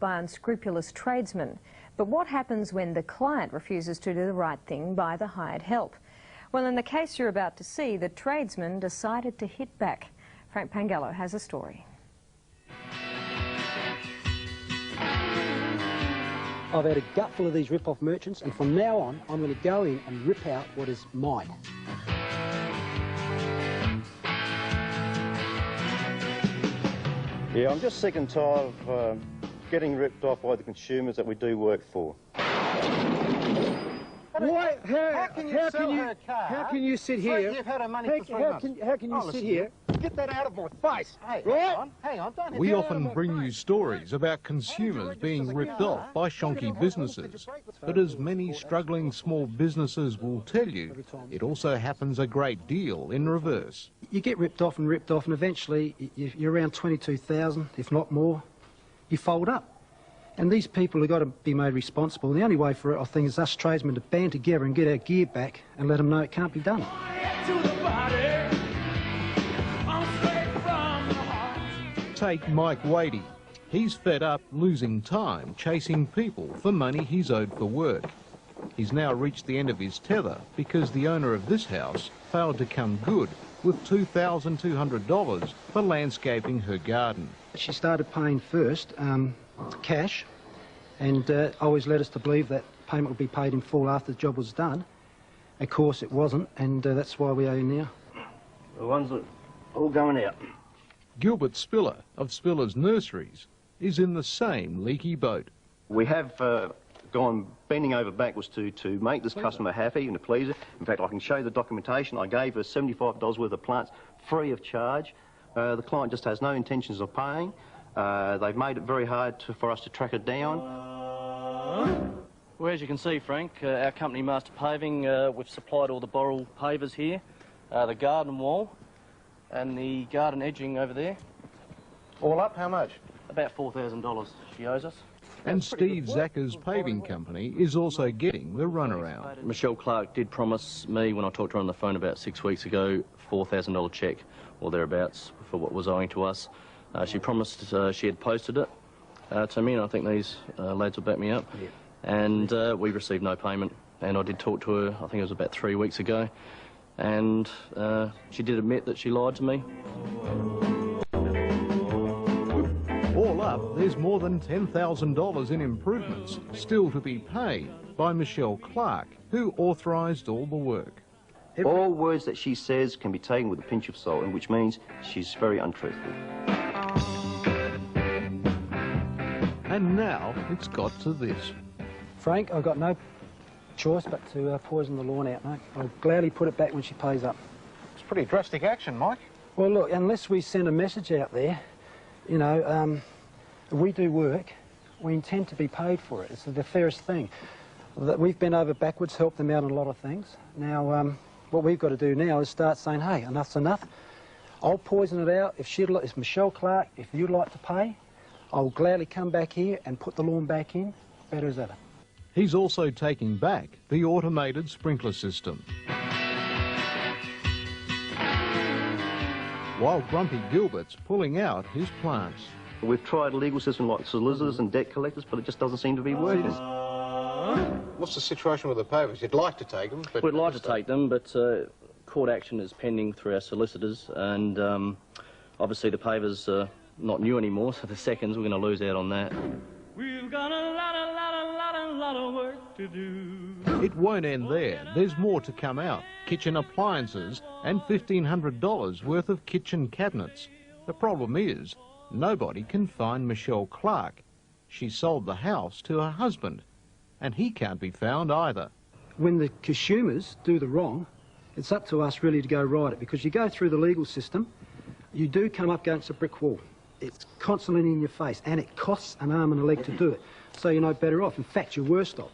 by unscrupulous tradesmen. But what happens when the client refuses to do the right thing by the hired help? Well, in the case you're about to see, the tradesman decided to hit back. Frank Pangallo has a story. I've had a gutful of these rip-off merchants, and from now on, I'm going to go in and rip out what is mine. Yeah, I'm just sick and tired of getting ripped off by the consumers that we do work for. Why? How can you sell her car? How can you sit here? You've had her money for 3 months. How can you sit here? Get that out of my face. Hey, right? hang on, don't We often bring you stories about consumers being ripped off by shonky businesses. But as many struggling small businesses will tell you, it also happens a great deal in reverse. You get ripped off, and eventually you're around 22,000, if not more. You fold up. And these people have got to be made responsible. And the only way for it, I think, is us tradesmen to band together and get our gear back and let them know it can't be done. Take Mike Wadey. He's fed up losing time chasing people for money he's owed for work. He's now reached the end of his tether because the owner of this house failed to come good with $2,200 for landscaping her garden. She started paying first cash, and always led us to believe that payment would be paid in full after the job was done. Of course it wasn't, and that's why we owe now. The ones that all going out. Gilbert Spiller of Spiller's Nurseries is in the same leaky boat. We have gone bending over backwards to make this customer happy and to please her. In fact, I can show you the documentation. I gave her $75 worth of plants free of charge. The client just has no intentions of paying. They've made it very hard for us to track it down. Well, as you can see, Frank, our company, Master Paving, we've supplied all the Boral pavers here, the garden wall and the garden edging over there. All up, how much? About $4,000 she owes us. And Steve Zacker's paving company is also getting the runaround. Michelle Clark did promise me, when I talked to her on the phone about 6 weeks ago, $4,000 cheque or thereabouts for what was owing to us. She promised she had posted it to me, and I think these lads will back me up. Yeah. And we received no payment. And I did talk to her, I think it was about 3 weeks ago, and she did admit that she lied to me. All up, there's more than $10,000 in improvements still to be paid by Michelle Clark, who authorised all the work. All words that she says can be taken with a pinch of salt, and which means she's very untruthful. And now it's got to this. Frank, I've got no choice but to poison the lawn out, mate. I'll gladly put it back when she pays up. It's pretty drastic action, Mike. Well, look, unless we send a message out there, you know, if we do work, we intend to be paid for it. It's the fairest thing. We've been over backwards, helped them out on a lot of things. Now, what we've got to do now is start saying, hey, enough's enough. I'll poison it out. If Michelle Clark, if you'd like to pay, I'll gladly come back here and put the lawn back in, better as ever. He's also taking back the automated sprinkler system. While Grumpy Gilbert's pulling out his plants. We've tried a legal system like solicitors and debt collectors, but it just doesn't seem to be working. What's the situation with the pavers? You'd like to take them, but... We'd like to take them, but court action is pending through our solicitors, and obviously the pavers are not new anymore, so the seconds, we're going to lose out on that. We've got a lot of work to do. It won't end there. There's more to come out. Kitchen appliances and $1,500 worth of kitchen cabinets. The problem is, nobody can find Michelle Clark. She sold the house to her husband, and he can't be found either. When the consumers do the wrong, it's up to us really to go right it, because you go through the legal system, you do come up against a brick wall. It's constantly in your face, and it costs an arm and a leg to do it. So you're no better off. In fact, you're worse off.